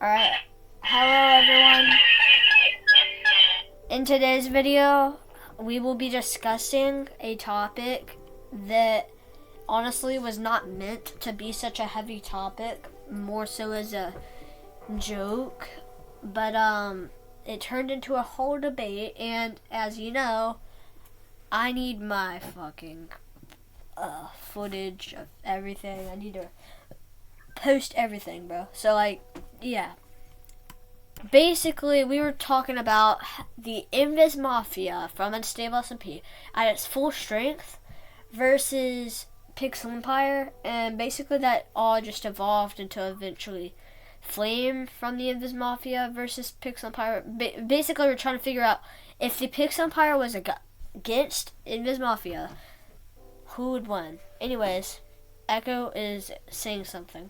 Alright, hello everyone. In today's video, we will be discussing a topic that honestly was not meant to be such a heavy topic, more so as a joke, but it turned into a whole debate, and as you know, I need my fucking footage of everything. I need to post everything, bro. So yeah. Basically, we were talking about the Invis Mafia from Unstable SMP at its full strength versus Pixel Empire, and basically that all just evolved into eventually Flame from the Invis Mafia versus Pixel Empire. Basically, we're trying to figure out if the Pixel Empire was against Invis Mafia, who would win. Anyways, Echo is saying something.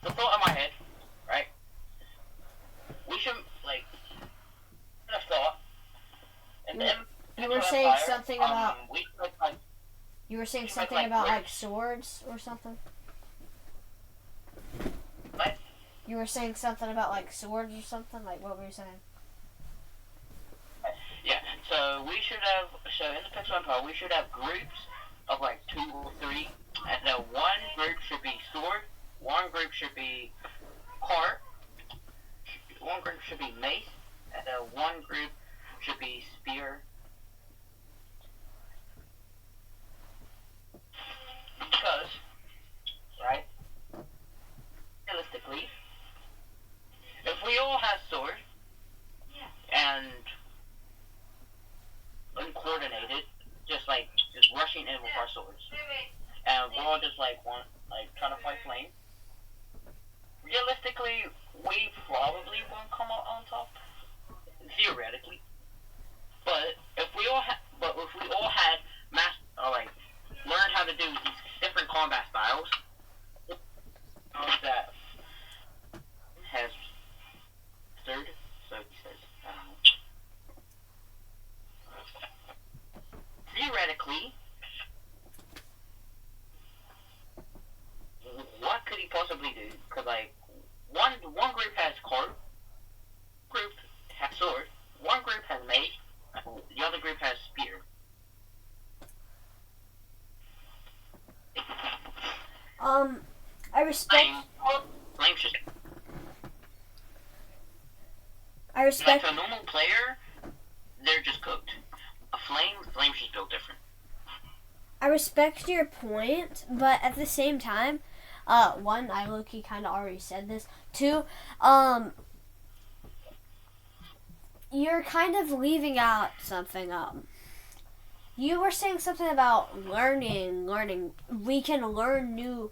The thought in my head, right? We should a thought, and then You were saying something about. We You were saying something about like swords or something. What? You were saying something about like swords or something. Like what were you saying? Yeah. So we should have. So in the Pixel Empire, we should have groups of like 2 or 3, and then one group should be sword. One group should be cart, one group should be mace, and then one group should be spear. Because, right, realistically, if we all have sword and uncoordinated, just rushing in with our swords, and we're all just trying to fight flame. Realistically, we probably won't come out on top, theoretically. But if we all had learned how to do these different combat styles, that has third. So he says, theoretically, what could he possibly do? Because one group has cart, group has sword, one group has mace, the other group has spear. I respect. Flame's just. I respect. Like a normal player, they're just cooked. A flame's just built different. I respect your point, but at the same time, one, I low-key kind of already said this. Two, you're kind of leaving out something. You were saying something about learning. We can learn new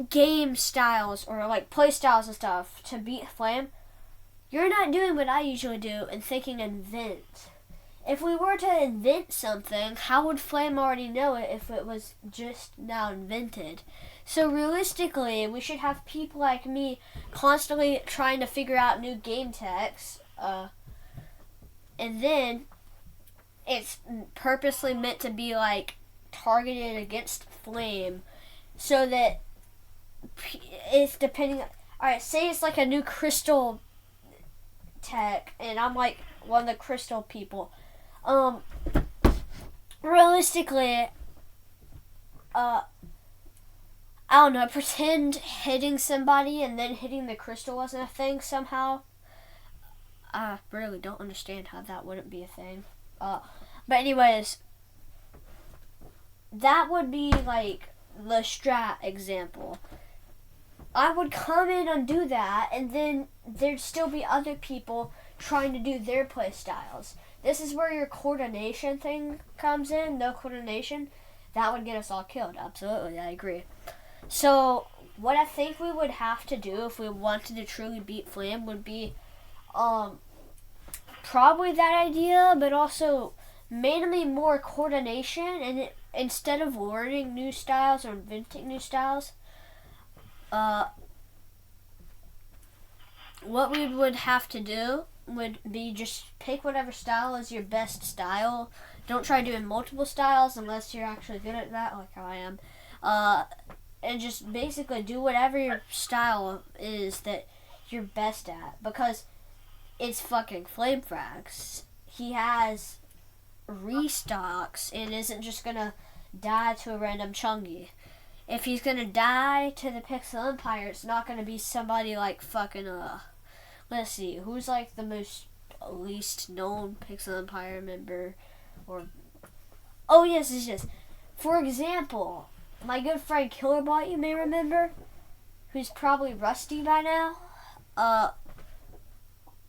game styles or like play styles and stuff to beat Flame. You're not doing what I usually do and thinking invent. If we were to invent something, how would Flame already know it if it was just now invented? So realistically, we should have people like me constantly trying to figure out new game techs, and then it's purposely meant to be like targeted against Flame, so that it's depending. Alright, say it's like a new crystal tech, and I'm like one of the crystal people. Realistically, I don't know, pretend hitting somebody and then hitting the crystal wasn't a thing somehow. I really don't understand how that wouldn't be a thing. But anyways, that would be like the strat example. I would come in and do that, and then there'd still be other people trying to do their play styles. This is where your coordination thing comes in. No coordination, that would get us all killed. Absolutely, I agree. So, what I think we would have to do if we wanted to truly beat Flame would be probably that idea, but also mainly more coordination, and instead of learning new styles or inventing new styles, what we would have to do would be just pick whatever style is your best style. Don't try doing multiple styles unless you're actually good at that, like I am. And just basically do whatever your style is that you're best at, because it's fucking Flame Frags. He has restocks and isn't just gonna die to a random Chungy. If he's gonna die to the Pixel Empire, it's not gonna be somebody like fucking let's see, who's like the most least known Pixel Empire member, or oh yes. For example, my good friend Killerbot, you may remember, who's probably rusty by now.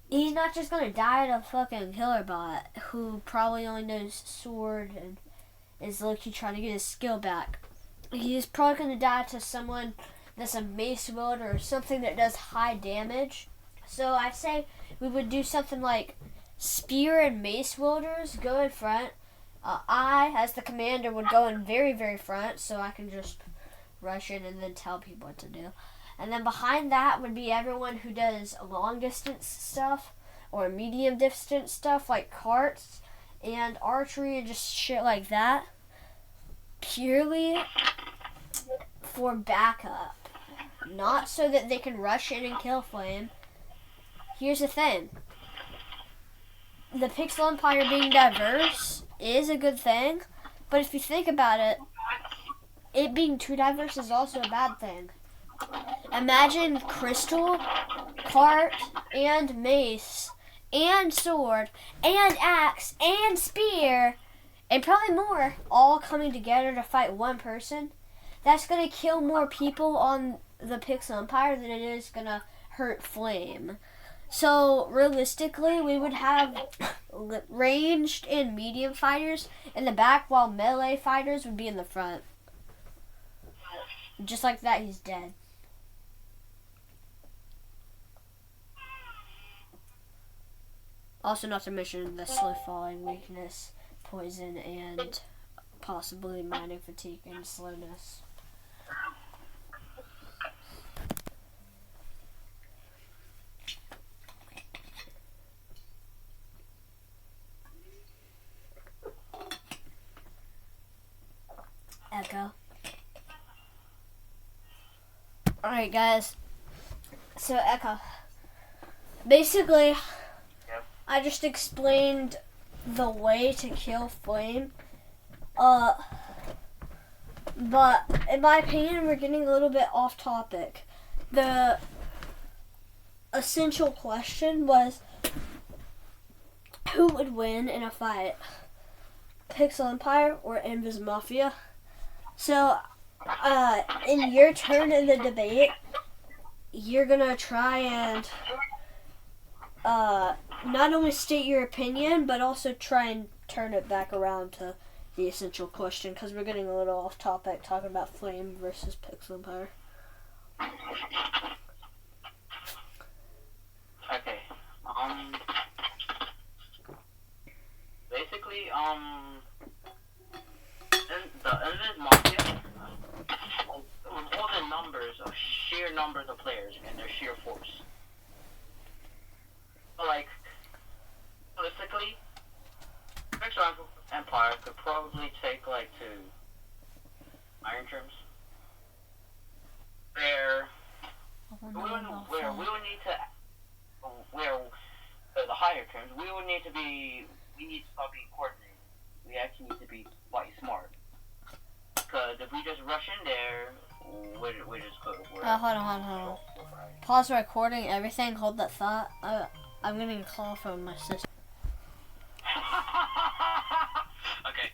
He's not just gonna die to fucking Killerbot, who probably only knows sword and is low-key trying to get his skill back. He's probably gonna die to someone that's a mace wielder or something that does high damage. So I say we would do something like spear and mace wielders go in front. I, as the commander, would go in very, very front, so I can just rush in and then tell people what to do. And then behind that would be everyone who does long distance stuff or medium distance stuff like carts and archery and just shit like that. Purely for backup. Not so that they can rush in and kill Flame. Here's the thing. The Pixel Empire being diverse is a good thing, but if you think about it, it being too diverse is also a bad thing. Imagine Crystal, Cart, and Mace, and Sword, and Axe, and Spear, and probably more, all coming together to fight one person. That's going to kill more people on the Pixel Empire than it is going to hurt Flame. So, realistically, we would have ranged and medium fighters in the back, while melee fighters would be in the front. Just like that, he's dead. Also, not to mention the slow falling, weakness, poison, and possibly mining fatigue and slowness. Echo. Alright, guys. So, Echo. Basically, I just explained the way to kill Flame. But in my opinion, we're getting a little bit off topic. The essential question was, who would win in a fight? Pixel Empire or Invis Mafia? So, in your turn in the debate, you're gonna try and not only state your opinion, but also try and turn it back around to the essential question, because we're getting a little off topic talking about Flame versus Pixel Empire. Okay. Basically, in this Mafia, with all the numbers of sheer numbers of players and their sheer force. But like, realistically, Pixel Empire could probably take like 2 Iron Trims. Where we would need to, where the higher trims, we need to start being coordinated. We actually need to be quite smart. Because if we just rush in there, we're just good. Hold on. Pause recording everything, hold that thought. I'm getting a call from my sister. Okay,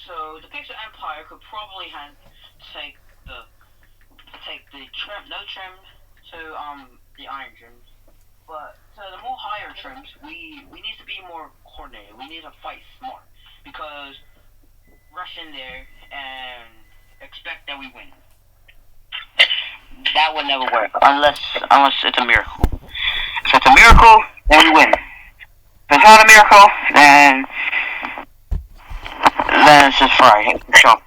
so the Pixel Empire could probably take the trim, no trim to the Iron Trims, but to the more higher trims, we need to be more coordinated. We need to fight smart, because rush in there and expect that we win. That would never work unless it's a miracle. If it's a miracle, then we win. If it's not a miracle, then it's just fry. So,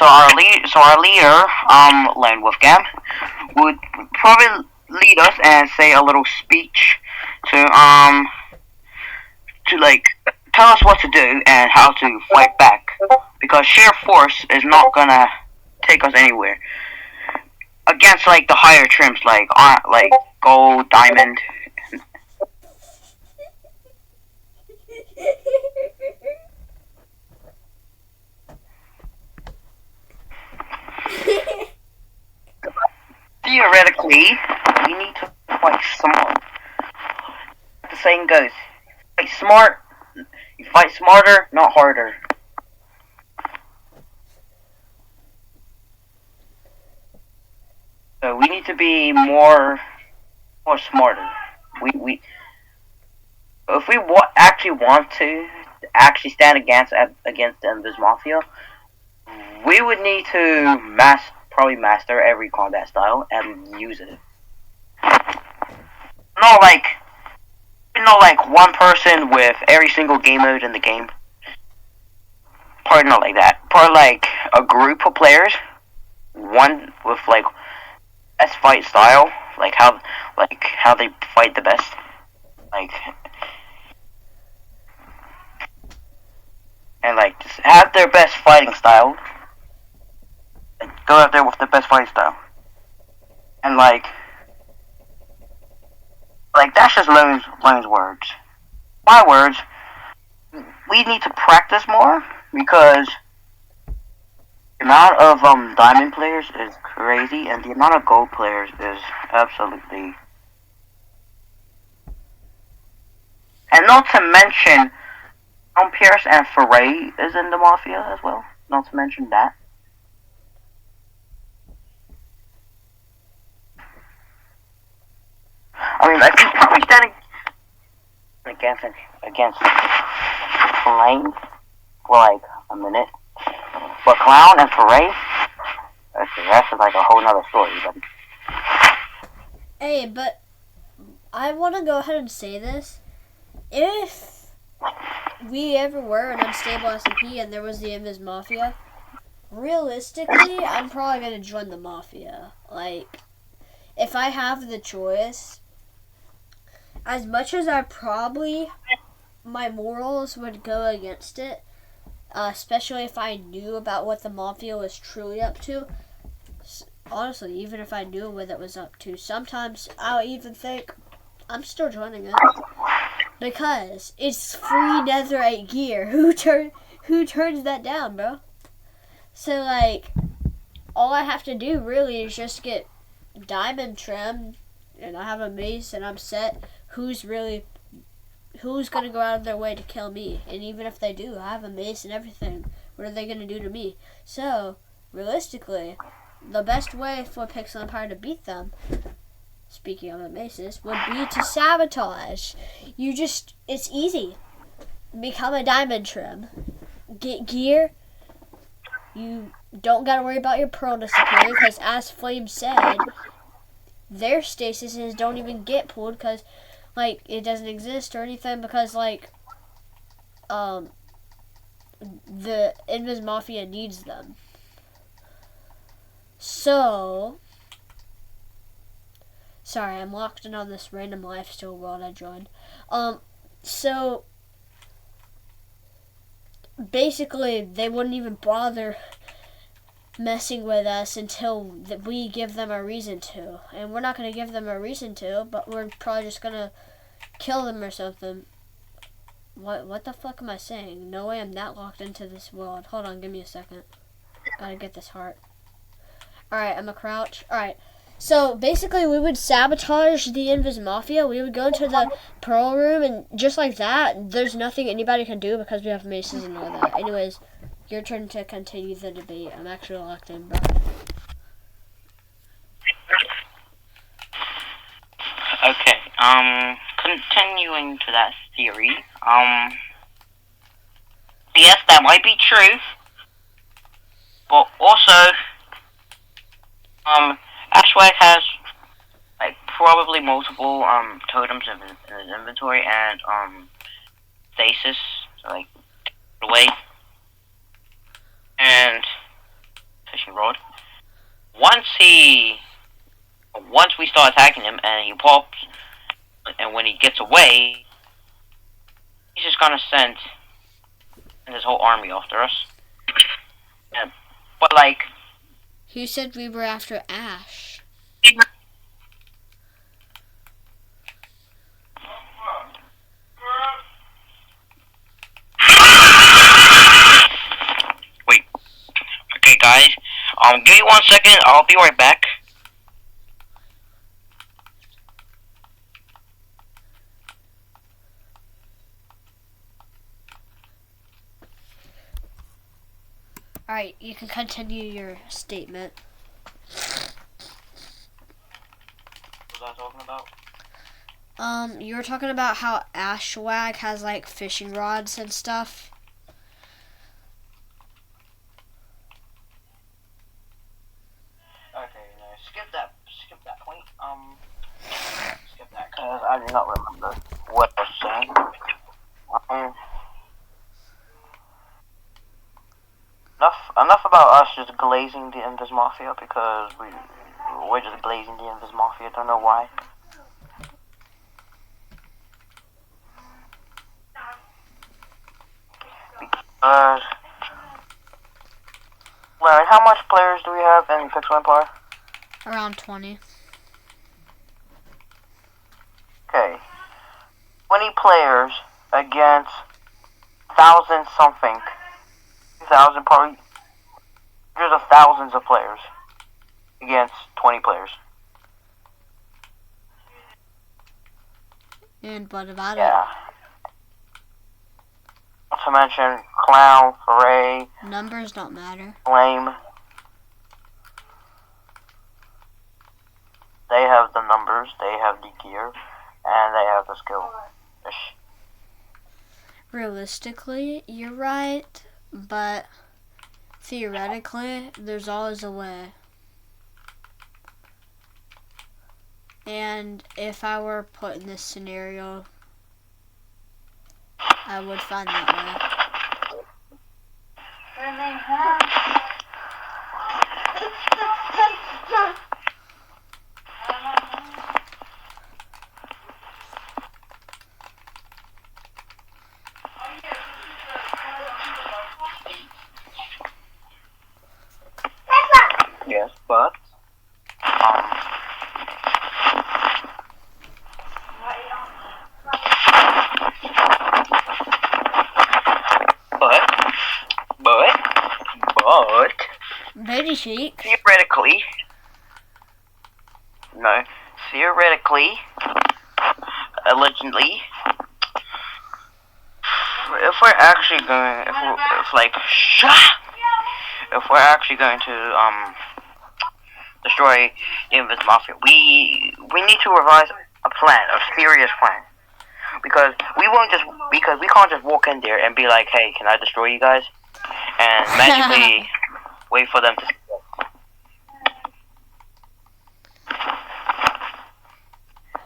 our leader, Len Wolfgang, would probably lead us and say a little speech to like tell us what to do and how to fight back. Because sheer force is not gonna take us anywhere against like the higher trims like gold, diamond. Theoretically, we need to fight smart. The saying goes, fight smart. You fight smarter, not harder. So we need to be more smarter. We if we actually want to actually stand against the Invis Mafia, we would need to probably master every combat style and use it. Not like one person with every single game mode in the game. Probably not like that. Probably like a group of players, one with like best fight style, like how they fight the best, like, and like just have their best fighting style. Like, go out there with the best fighting style, and like that's just Lone's words. My words. We need to practice more because the amount of diamond players is crazy, and the amount of gold players is absolutely. And not to mention, Pierce and Foray is in the Mafia as well. Not to mention that. I mean, I think probably standing against Flame for like a minute. But Clown and Foray, that's like a whole nother story, buddy. Hey, but I want to go ahead and say this. If we ever were an unstable SMP and there was the Invis Mafia, realistically, I'm probably going to join the Mafia. Like, if I have the choice, as much as my morals would go against it, especially if I knew about what the Mafia was truly up to. Honestly, even if I knew what it was up to, sometimes I'll even think I'm still joining it because it's free netherite gear. Who turns that down, bro? So like, all I have to do really is just get diamond trim, and I have a mace, and I'm set. Who's gonna go out of their way to kill me? And even if they do, I have a mace and everything. What are they gonna do to me? So, realistically, the best way for Pixel Empire to beat them, speaking of the maces, would be to sabotage. It's easy. Become a diamond trim. Get gear. You don't gotta worry about your pearl disappearing, because as Flame said, their stasises don't even get pulled because like it doesn't exist or anything, because like the Invis Mafia needs them. So sorry, I'm locked in on this random lifestyle world I joined. So basically they wouldn't even bother messing with us until we give them a reason to. And we're not going to give them a reason to, but we're probably just going to kill them or something. What the fuck am I saying? No way I'm that locked into this world. Hold on, give me a second. Gotta get this heart. Alright, I'm a crouch. Alright, so basically we would sabotage the Invis Mafia. We would go into the Pearl Room, and just like that, there's nothing anybody can do because we have maces and all that. Anyways, your turn to continue the debate. I'm actually locked in, bro. Okay, continuing to that theory, yes, that might be true, but also, Ashwag has, like, probably multiple, totems in his inventory, and, stasis, so, like, away. And world. Once we start attacking him and he pops, and when he gets away, he's just gonna send his whole army after us. Yeah, but like, Who said we were after Ash? wait, okay, guys, give me 1 second. I'll be right back. Alright, you can continue your statement. What was I talking about? You were talking about how Ashwag has like fishing rods and stuff. Okay, no, skip that point. Skip that, cause I do not remember what I was saying. Enough about us just glazing the Invis Mafia, because we're just glazing the Invis Mafia. Don't know why. Because Larry, how much players do we have in Pixel Empire? Around 20. Okay, 20 players against 1,000 something. 2,000 probably. There's thousands of players against 20 players. And what about Yeah. Not to mention Clown, Ray, it? Numbers don't matter. Flame. They have the numbers, they have the gear, and they have the skill. Ish. Realistically, you're right, but theoretically, there's always a way. And if I were put in this scenario, I would find that way. Yes, but um, but Baby Chic. theoretically, allegedly, if we're actually going, if we're actually going to destroy the Invis Mafia, we need to revise a plan, a serious plan, because we can't just walk in there and be like, hey, can I destroy you guys, and magically wait for them to.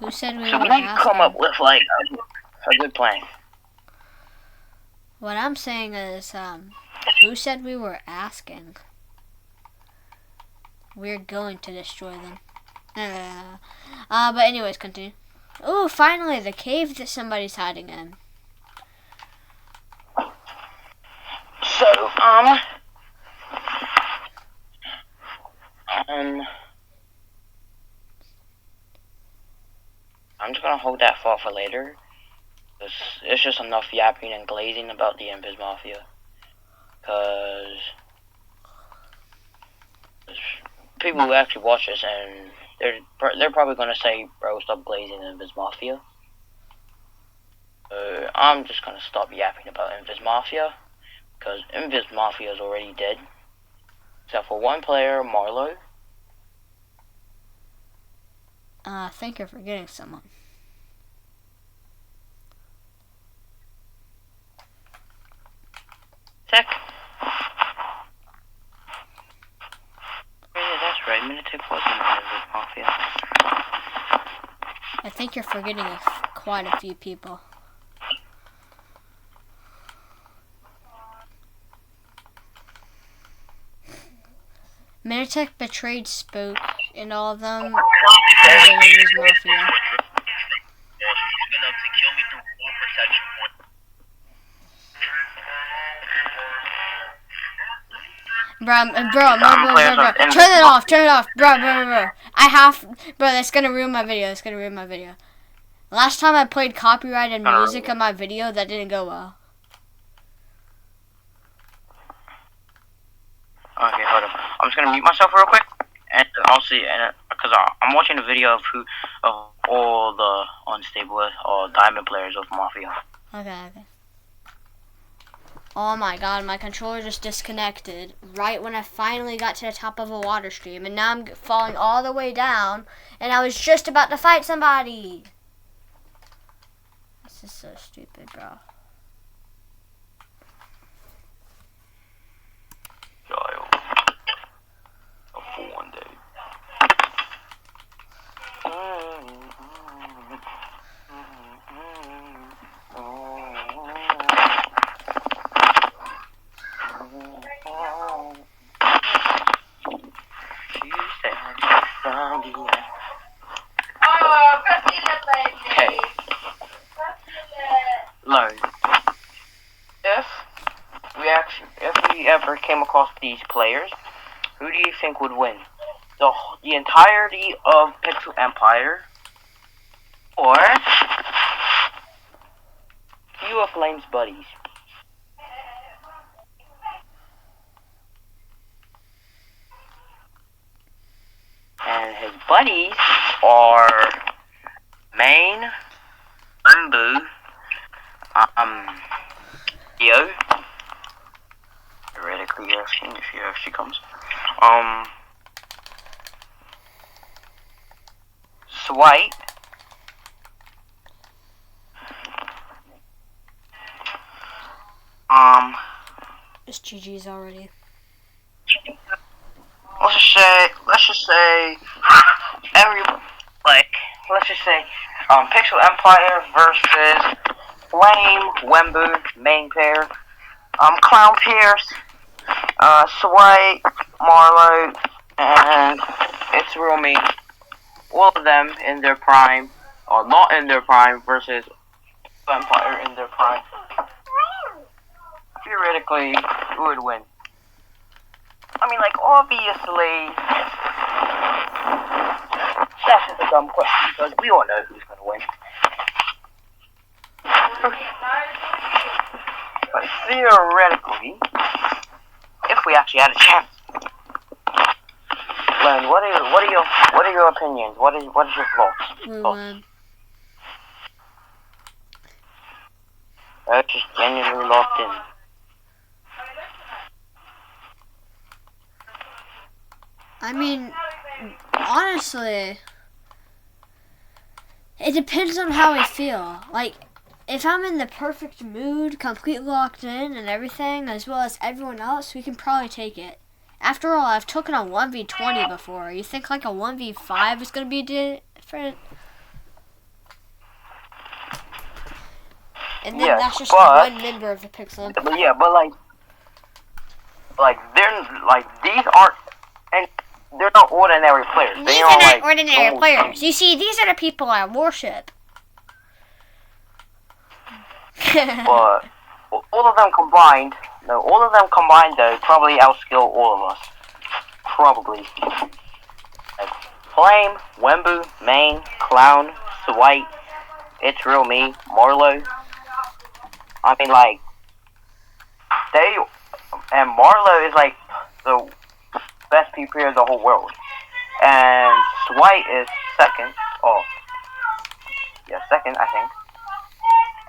Who said we So were we need to come asking? up with like a good plan. What I'm saying is, who said we were asking? We're going to destroy them. But anyways, continue. Ooh, finally, the cave that somebody's hiding in. So, I'm just gonna hold that thought for later. It's just enough yapping and glazing about the Invis Mafia. Cause people who actually watch this, and they're probably gonna say, bro, stop glazing Invis Mafia. I'm just gonna stop yapping about Invis Mafia, because Invis Mafia is already dead. Except for one player, Marlo. I think you're forgetting someone. Tech. Yeah, that's right. Minitek wasn't in Invis Mafia. I think you're forgetting quite a few people. Minitech betrayed Spook and all of them. Their name is Mafia. Bro, turn it off, bro. Bro, that's gonna ruin my video, Last time I played copyrighted music on my video, that didn't go well. Okay, hold up. I'm just gonna mute myself real quick, and I'll see, because I'm watching a video of all the unstable or diamond players of Mafia. Okay. Oh my god, my controller just disconnected right when I finally got to the top of a water stream, and now I'm falling all the way down, and I was just about to fight somebody. This is so stupid, bro. Child. A full one day. Hey. Look, if we ever came across these players, who do you think would win? The entirety of Pixel Empire, or few of Flame's buddies? And his buddies are Main, Umbu, Yo. Theoretically, if she comes. Swipe. It's GG's already. Let's just say Pixel Empire versus Flame, Wembu, main pair, Clown Pierce, Swipe, Marlowe, and It's Real Me. All of them in their prime, or not in their prime, versus Empire in their prime. Theoretically, who would win? I mean, like, obviously, that's just a dumb question because we all know who's going to win. But theoretically, if we actually had a chance, Len, what are your opinions? What is your thoughts? Just genuinely locked in. I mean, honestly, it depends on how I feel. Like, if I'm in the perfect mood, completely locked in and everything, as well as everyone else, we can probably take it. After all, I've taken a 1v20 before. You think like a 1v5 is going to be different? And then that's just one member of the Pixel Empire. But yeah, but these aren't, and they're not ordinary players. These are not ordinary players. You see, these are the people I worship. But all of them combined, though, probably outskill all of us. Probably. Like Flame, Wembu, Main, Clown, Swipe, It's Real Me, Marlowe. I mean, like, and Marlowe is like the best PvPer in the whole world. And Swipe is second. Oh, yeah, second, I think.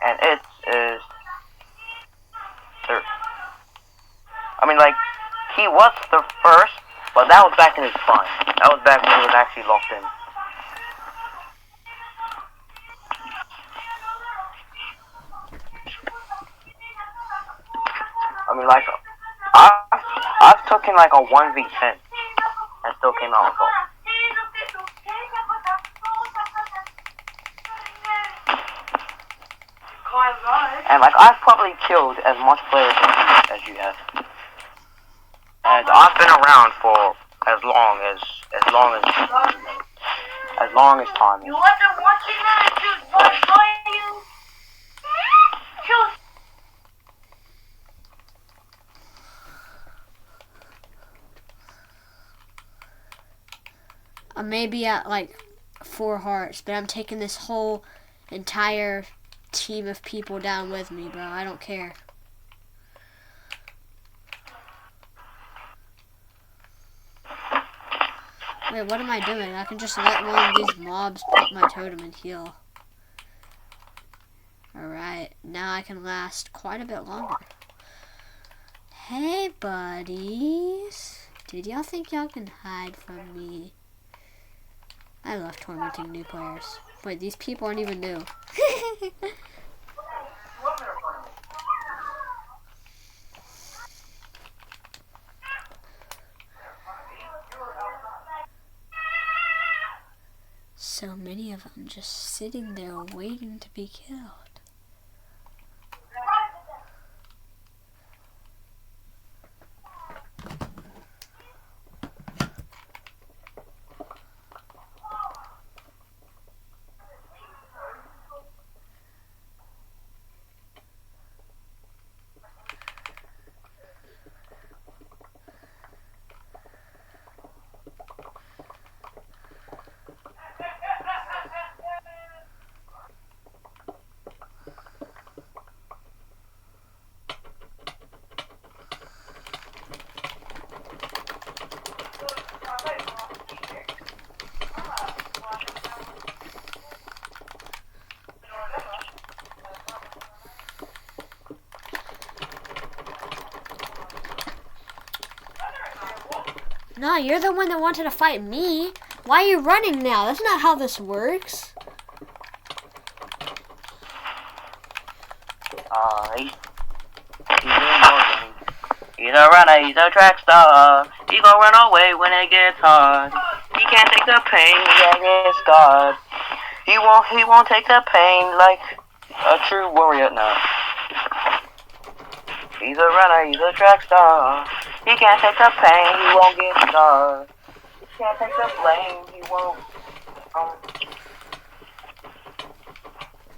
And It is third. I mean, like, he was the first, but that was back in his prime. That was back when he was actually locked in. I mean, like, I've taken like a 1v10 and still came out on top. And like, I've probably killed as much players as you have. And I've been around for as long as time You is. wasn't watching that? Choose one for you. Choose. I may be at like 4 hearts, but I'm taking this whole entire team of people down with me, bro. I don't care. Wait, what am I doing? I can just let one of these mobs put my totem and heal. Alright, now I can last quite a bit longer. Hey, buddies. Did y'all think y'all can hide from me? I love tormenting new players. Wait, these people aren't even new. So many of them just sitting there waiting to be killed. Nah, you're the one that wanted to fight me. Why are you running now? That's not how this works. He's he's a runner, he's a track star. He gon' run away when it gets hard. He can't take the pain, he can't get scarred. He won't take the pain like a true warrior, no. He's a runner, he's a track star. He can't take the pain, he won't get scarred. He can't take the blame, he won't,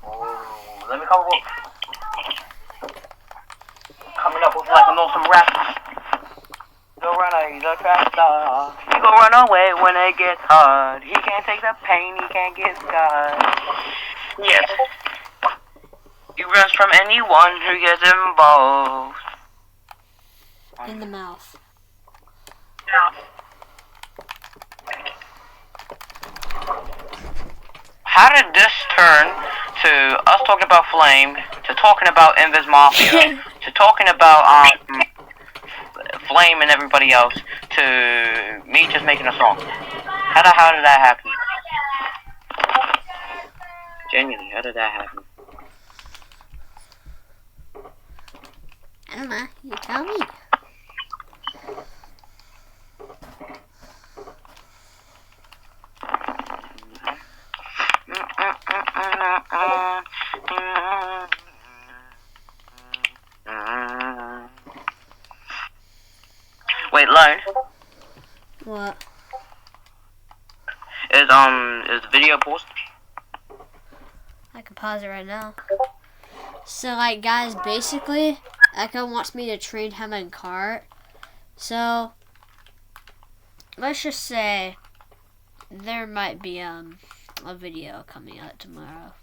oh, let me come up. Coming up with like an awesome rap. He's a runner, he's a track star. He gon' run away when it gets hard. He can't take the pain, he can't get scarred. Yes. He runs from anyone who gets involved. In the mouth. How did this turn to us talking about Flame, to talking about Invis Mafia, to talking about Flame and everybody else, to me just making a song? How did that happen? Genuinely, how did that happen? I don't know. You tell me. Wait, Lone. What? Is the video paused? I can pause it right now. So, like, guys, basically, Echo wants me to train him in cart. So, let's just say there might be a video coming out tomorrow.